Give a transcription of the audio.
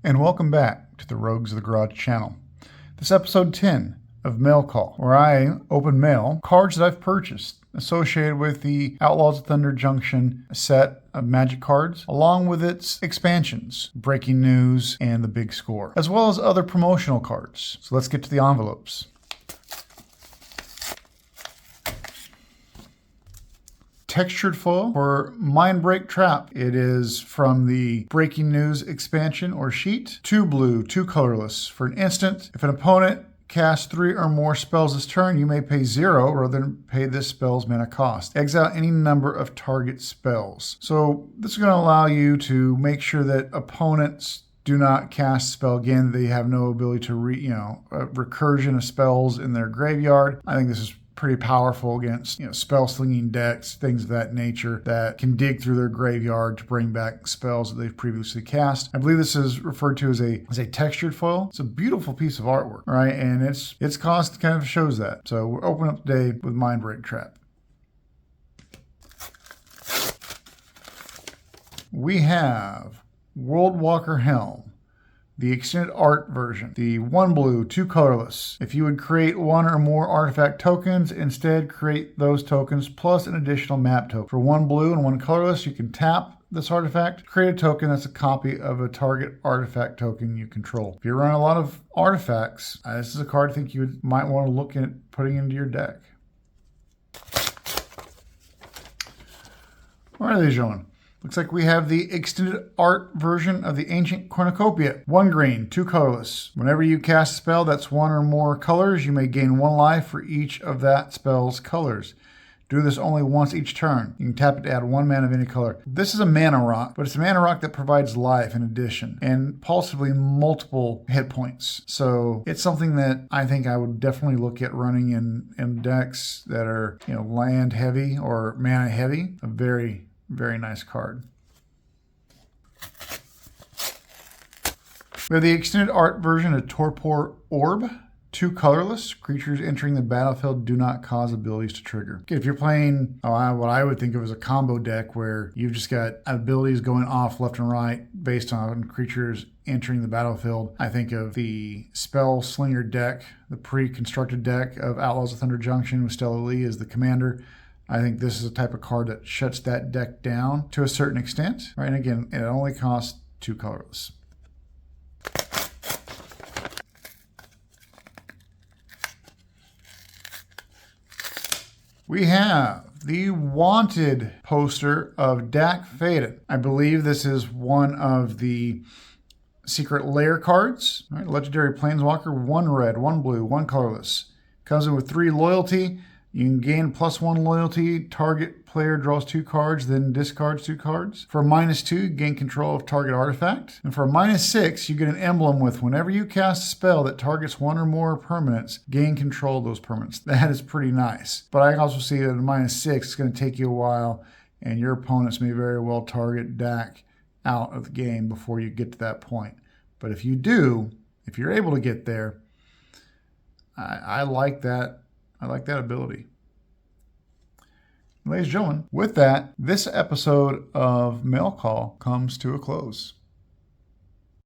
And welcome back to the Rogues of the Garage channel. This is episode 10 of Mail Call, where I open mail cards that I've purchased associated with the Outlaws of Thunder Junction set of Magic cards, along with its expansions, Breaking News and the Big Score, as well as other promotional cards. So let's get to the envelopes. Textured foil for Mindbreak Trap. It is from the Breaking News expansion or sheet. 2 blue, 2 colorless. For an instant, if an opponent casts 3 or more spells this turn, you may pay 0 rather than pay this spell's mana cost. Exile any number of target spells. So this is going to allow you to make sure that opponents do not cast a spell again. They have no ability to recursion of spells in their graveyard. I think this is pretty powerful against spell slinging decks, things of that nature that can dig through their graveyard to bring back spells that they've previously cast. I believe this is referred to as a textured foil. It's a beautiful piece of artwork, right? And its cost kind of shows that. So we're opening up today with Mindbreak Trap. We have Worldwalker Helm, the extended art version, the 1 blue, 2 colorless. If you would create 1 or more artifact tokens, instead create those tokens plus an additional map token. For 1 blue and 1 colorless, you can tap this artifact, create a token that's a copy of a target artifact token you control. If you run a lot of artifacts, this is a card I think you might want to look at putting into your deck. What are these showing? Looks like we have the extended art version of the Ancient Cornucopia. 1 green, 2 colorless. Whenever you cast a spell that's 1 or more colors, you may gain 1 life for each of that spell's colors. Do this only once each turn. You can tap it to add 1 mana of any color. This is a mana rock, but it's a mana rock that provides life in addition, and possibly multiple hit points. So it's something that I think I would definitely look at running in decks that are land heavy or mana heavy. A very nice card. We have the extended art version of Torpor Orb. 2 colorless. Creatures entering the battlefield do not cause abilities to trigger. Okay, if you're playing what I would think of as a combo deck where you've just got abilities going off left and right based on creatures entering the battlefield, I think of the Spell Slinger deck, the pre-constructed deck of Outlaws of Thunder Junction with Stella Lee as the commander. I think this is a type of card that shuts that deck down to a certain extent, right? And again, it only costs 2 colorless. We have the Wanted poster of Dak Faden. I believe this is one of the Secret Lair cards. Right? Legendary Planeswalker, 1 red, 1 blue, 1 colorless. Comes in with 3 loyalty. You can gain +1 loyalty. Target player draws 2 cards, then discards 2 cards. For a -2, you gain control of target artifact. And for a -6, you get an emblem with whenever you cast a spell that targets 1 or more permanents, gain control of those permanents. That is pretty nice. But I also see that at a -6, it's going to take you a while, and your opponents may very well target Dak out of the game before you get to that point. But if you do, if you're able to get there, I like that. I like that ability. Ladies and gentlemen, with that, this episode of Mail Call comes to a close.